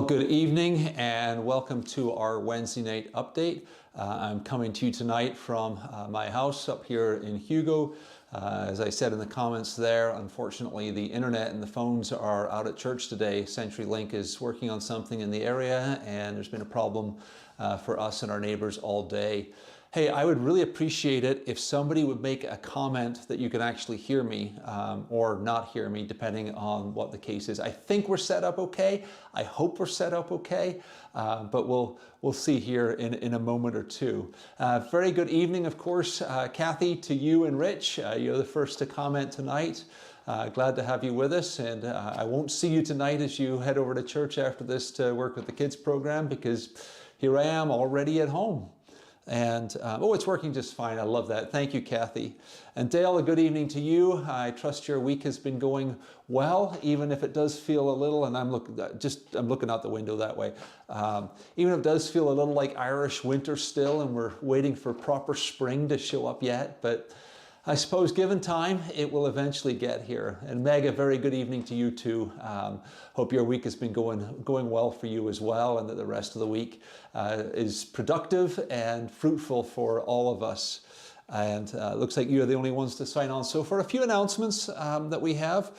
Good evening and welcome to our Wednesday night update. I'm coming to you tonight from my house up here in Hugo. As I said in the comments there, unfortunately the internet and the phones are out at church today. CenturyLink is working on something in the area and there's been a problem for us and our neighbors all day. Hey, I would really appreciate it if somebody would make a comment that you can actually hear me or not hear me, depending on what the case is. I think we're set up okay. I hope we're set up okay, but we'll see here in a moment or two. Very good evening, of course, Kathy, to you and Rich. You're the first to comment tonight. Glad to have you with us, and I won't see you tonight as you head over to church after this to work with the kids program, because here I am already at home. And, oh, it's working just fine. I love that. Thank you, Kathy. And Dale, a good evening to you. I trust your week has been going well, even if it does feel a little, and I'm looking out the window that way. Even if it does feel a little like Irish winter still, and we're waiting for proper spring to show up yet, but I suppose given time, it will eventually get here. And Meg, a very good evening to you too. Hope your week has been going well for you as well, and that the rest of the week is productive and fruitful for all of us. And looks like you're the only ones to sign on. So for a few announcements that we have.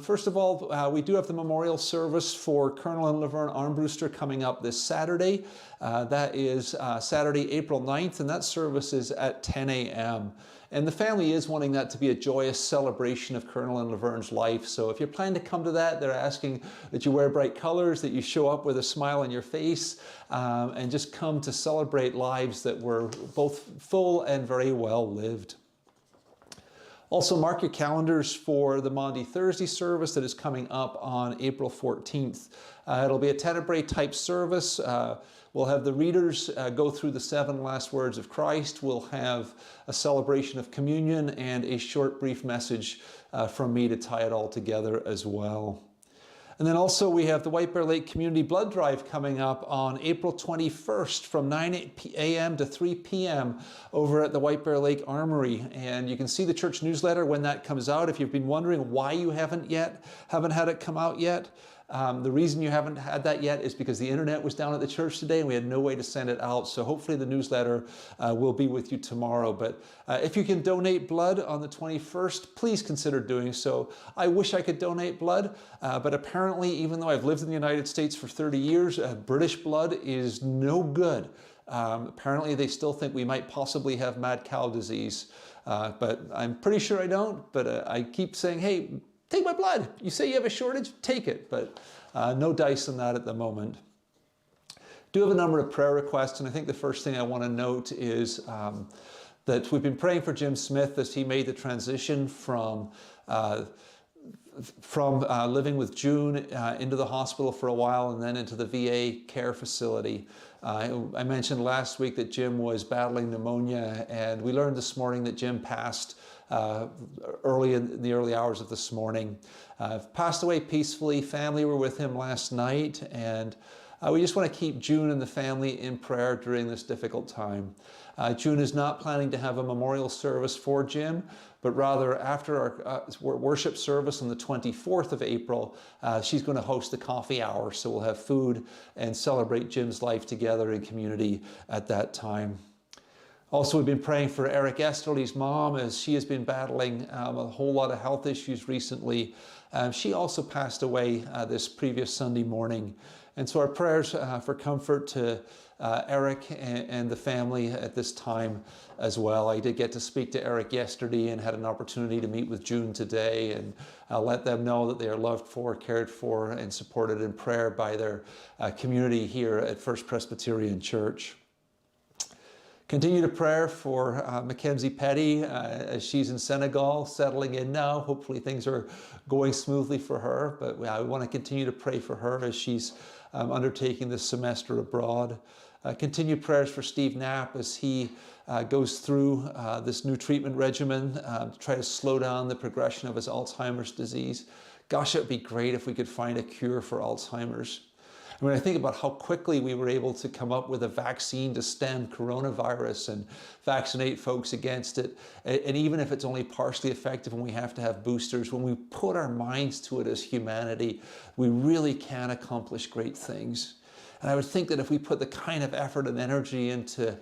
First of all, we do have the memorial service for Colonel and Laverne Armbruster coming up this Saturday. That is Saturday, April 9th, and that service is at 10 a.m. And the family is wanting that to be a joyous celebration of Colonel and Laverne's life. So if you're planning to come to that, they're asking that you wear bright colors, that you show up with a smile on your face, and just come to celebrate lives that were both full and very well lived. Also, mark your calendars for the Maundy Thursday service that is coming up on April 14th. It'll be a Tenebrae type service. We'll have the readers go through the 7 last words of Christ. We'll have a celebration of communion and a short, brief message from me to tie it all together as well. And then also we have the White Bear Lake Community Blood Drive coming up on April 21st from 9 a.m. to 3 p.m. over at the White Bear Lake Armory. And you can see the church newsletter when that comes out. If you've been wondering why you haven't had it come out yet, the reason you haven't had that yet is because the internet was down at the church today and we had no way to send it out. So hopefully the newsletter will be with you tomorrow. But if you can donate blood on the 21st, please consider doing so. I wish I could donate blood, but apparently, even though I've lived in the United States for 30 years, British blood is no good. Apparently they still think we might possibly have mad cow disease, but I'm pretty sure I don't. But I keep saying, hey, take my blood. You say you have a shortage, take it. But no dice on that at the moment. Do have a number of prayer requests, and I think the first thing I want to note is that we've been praying for Jim Smith as he made the transition from living with June into the hospital for a while and then into the VA care facility. I mentioned last week that Jim was battling pneumonia, and we learned this morning that Jim passed early in the early hours of this morning. Passed away peacefully. Family were with him last night, and we just want to keep June and the family in prayer during this difficult time. June is not planning to have a memorial service for Jim, but rather after our worship service on the 24th of April, she's going to host the coffee hour. So we'll have food and celebrate Jim's life together in community at that time. Also, we've been praying for Eric Esterly's mom as she has been battling a whole lot of health issues recently. She also passed away this previous Sunday morning. And so our prayers for comfort to Eric and the family at this time as well. I did get to speak to Eric yesterday and had an opportunity to meet with June today, and I'll let them know that they are loved for, cared for, and supported in prayer by their community here at First Presbyterian Church. Continue to pray for Mackenzie Petty as she's in Senegal, settling in now. Hopefully things are going smoothly for her, but I want to continue to pray for her as she's undertaking this semester abroad. Continued prayers for Steve Knapp as he goes through this new treatment regimen to try to slow down the progression of his Alzheimer's disease. Gosh, it would be great if we could find a cure for Alzheimer's. And when I think about how quickly we were able to come up with a vaccine to stem coronavirus and vaccinate folks against it, and even if it's only partially effective and we have to have boosters, when we put our minds to it as humanity, we really can accomplish great things. And I would think that if we put the kind of effort and energy into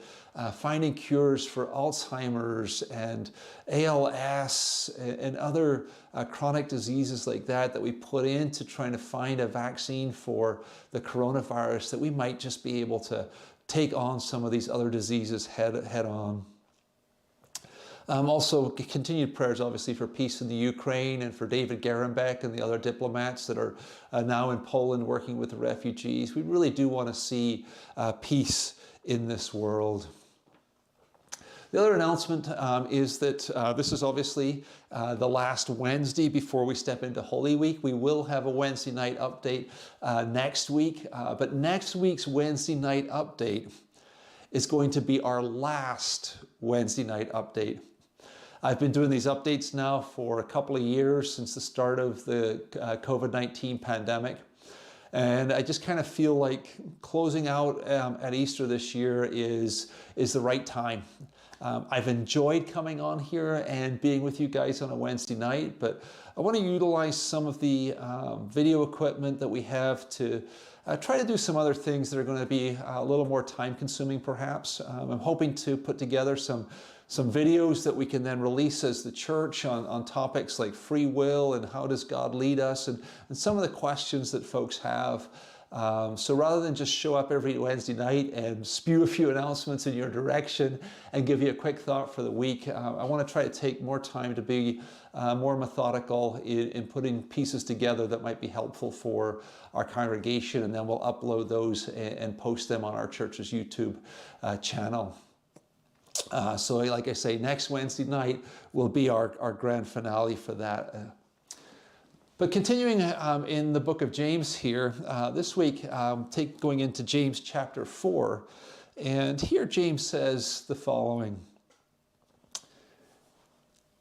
finding cures for Alzheimer's and ALS and other chronic diseases like that, that we put into trying to find a vaccine for the coronavirus, that we might just be able to take on some of these other diseases head on. Also, continued prayers, obviously, for peace in the Ukraine and for David Garenbeck and the other diplomats that are now in Poland working with the refugees. We really do want to see peace in this world. The other announcement is that this is obviously the last Wednesday before we step into Holy Week. We will have a Wednesday night update next week, but next week's Wednesday night update is going to be our last Wednesday night update. I've been doing these updates now for a couple of years since the start of the COVID-19 pandemic. And I just kind of feel like closing out at Easter this year is the right time. I've enjoyed coming on here and being with you guys on a Wednesday night, but I want to utilize some of the video equipment that we have to try to do some other things that are going to be a little more time consuming perhaps. I'm hoping to put together some videos that we can then release as the church on topics like free will and how does God lead us and some of the questions that folks have. So rather than just show up every Wednesday night and spew a few announcements in your direction and give you a quick thought for the week, I want to try to take more time to be more methodical in putting pieces together that might be helpful for our congregation, and then we'll upload those and post them on our church's YouTube channel. So like I say, next Wednesday night will be our grand finale for that. But continuing in the book of James here, this week, going into James chapter 4, and here James says the following.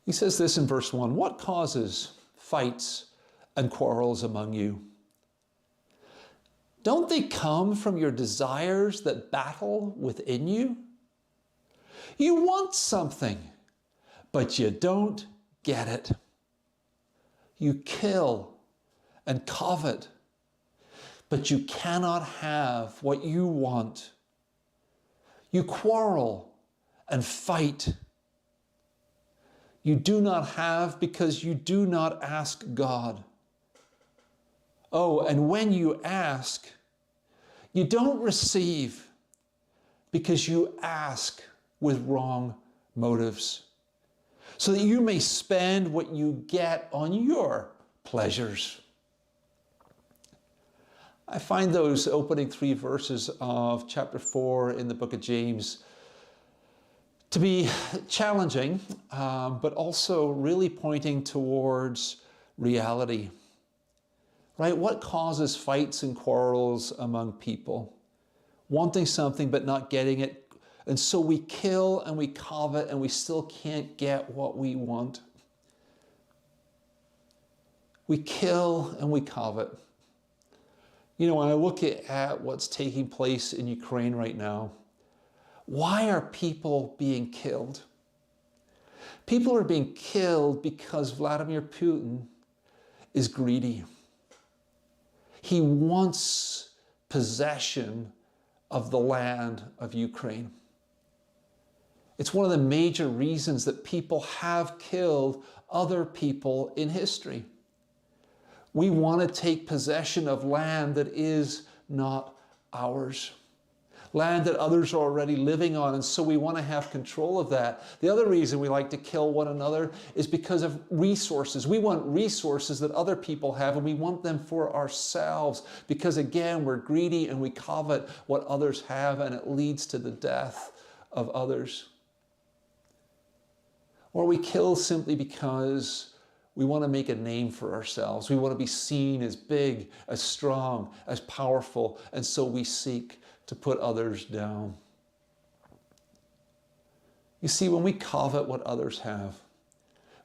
He says this in verse 1, "What causes fights and quarrels among you? Don't they come from your desires that battle within you? You want something, but you don't get it. You kill and covet, but you cannot have what you want. You quarrel and fight. You do not have because you do not ask God. Oh, and when you ask, you don't receive because you ask with wrong motives, so that you may spend what you get on your pleasures." I find those opening 3 verses of chapter 4 in the book of James to be challenging, but also really pointing towards reality. Right? What causes fights and quarrels among people? Wanting something but not getting it. And so we kill and we covet and we still can't get what we want. We kill and we covet. You know, when I look at what's taking place in Ukraine right now, why are people being killed? People are being killed because Vladimir Putin is greedy. He wants possession of the land of Ukraine. It's one of the major reasons that people have killed other people in history. We want to take possession of land that is not ours. Land that others are already living on, and so we want to have control of that. The other reason we like to kill one another is because of resources. We want resources that other people have, and we want them for ourselves because, again, we're greedy and we covet what others have, and it leads to the death of others. Or we kill simply because we want to make a name for ourselves. We want to be seen as big, as strong, as powerful, and so we seek to put others down. You see, when we covet what others have,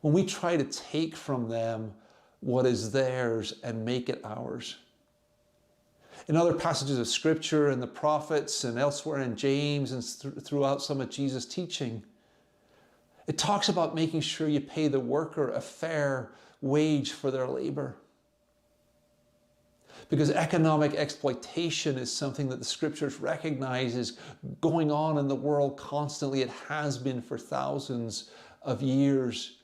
when we try to take from them what is theirs and make it ours, In other passages of Scripture and the prophets and elsewhere in James and throughout some of Jesus' teaching, it talks about making sure you pay the worker a fair wage for their labor. Because economic exploitation is something that the Scriptures recognize is going on in the world constantly. It has been for thousands of years.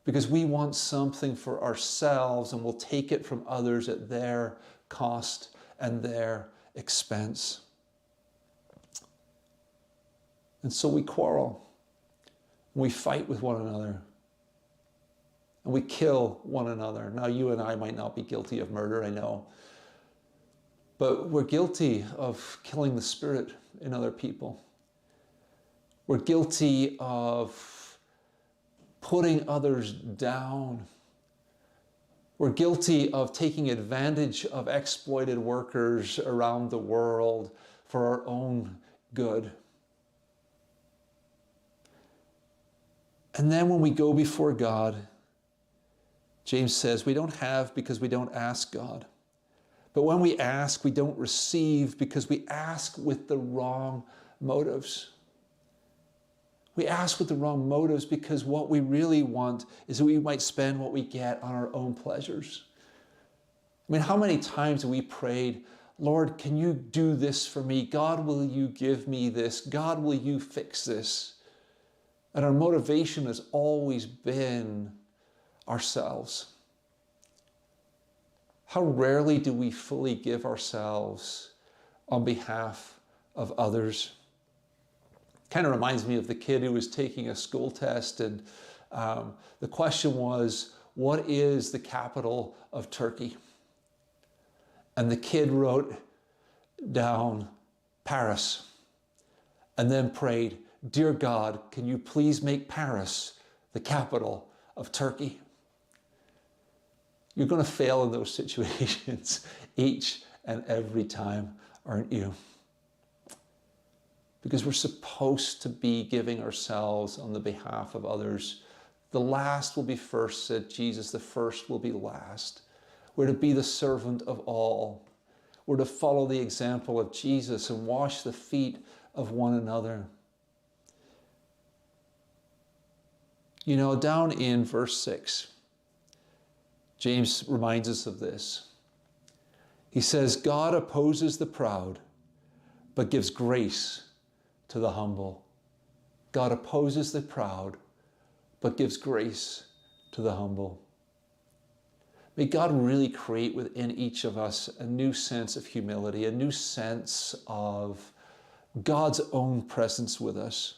Because we want something for ourselves and we'll take it from others at their cost and their expense. And so we quarrel. We fight with one another. And we kill one another. Now, you and I might not be guilty of murder, I know. But we're guilty of killing the spirit in other people. We're guilty of putting others down. We're guilty of taking advantage of exploited workers around the world for our own good. And then when we go before God, James says we don't have because we don't ask God. But when we ask, we don't receive because we ask with the wrong motives. We ask with the wrong motives because what we really want is that we might spend what we get on our own pleasures. I mean, how many times have we prayed, Lord, can you do this for me? God, will you give me this? God, will you fix this? And our motivation has always been ourselves. How rarely do we fully give ourselves on behalf of others? Kind of reminds me of the kid who was taking a school test, and the question was, what is the capital of Turkey? And the kid wrote down Paris, and then prayed, Dear God, can you please make Paris the capital of Turkey? You're going to fail in those situations each and every time, aren't you? Because we're supposed to be giving ourselves on the behalf of others. The last will be first, said Jesus. The first will be last. We're to be the servant of all. We're to follow the example of Jesus and wash the feet of one another. You know, down in verse 6, James reminds us of this. He says, God opposes the proud, but gives grace to the humble. God opposes the proud, but gives grace to the humble. May God really create within each of us a new sense of humility, a new sense of God's own presence with us,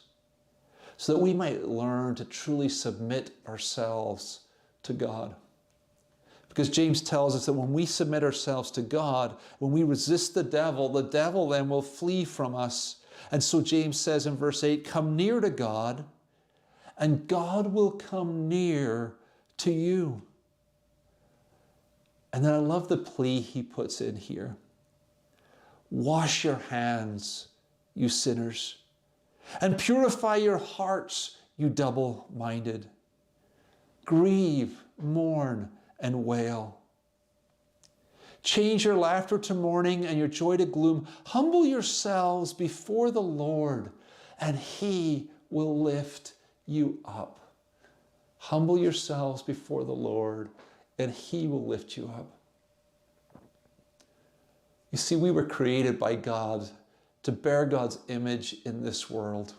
so that we might learn to truly submit ourselves to God. Because James tells us that when we submit ourselves to God, when we resist the devil then will flee from us. And so James says in verse 8, come near to God, and God will come near to you. And then I love the plea he puts in here. Wash your hands, you sinners, and purify your hearts, you double-minded. Grieve, mourn, and wail. Change your laughter to mourning and your joy to gloom. Humble yourselves before the Lord, and he will lift you up. Humble yourselves before the Lord, and he will lift you up. You see, we were created by God to bear God's image in this world,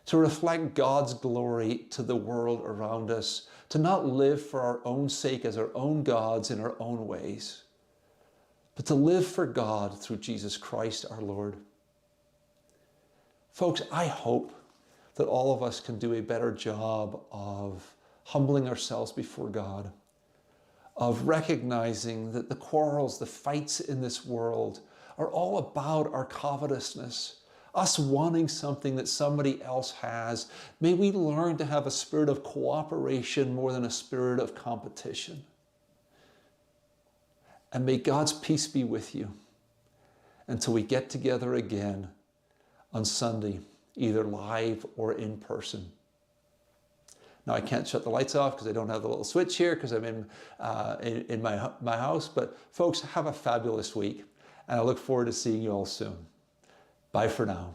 to reflect God's glory to the world around us, to not live for our own sake as our own gods in our own ways, but to live for God through Jesus Christ our Lord. Folks, I hope that all of us can do a better job of humbling ourselves before God, of recognizing that the quarrels, the fights in this world are all about our covetousness, us wanting something that somebody else has. May we learn to have a spirit of cooperation more than a spirit of competition. And may God's peace be with you until we get together again on Sunday, either live or in person. Now, I can't shut the lights off because I don't have the little switch here because I'm in my house. But folks, have a fabulous week. and I look forward to seeing you all soon. Bye for now.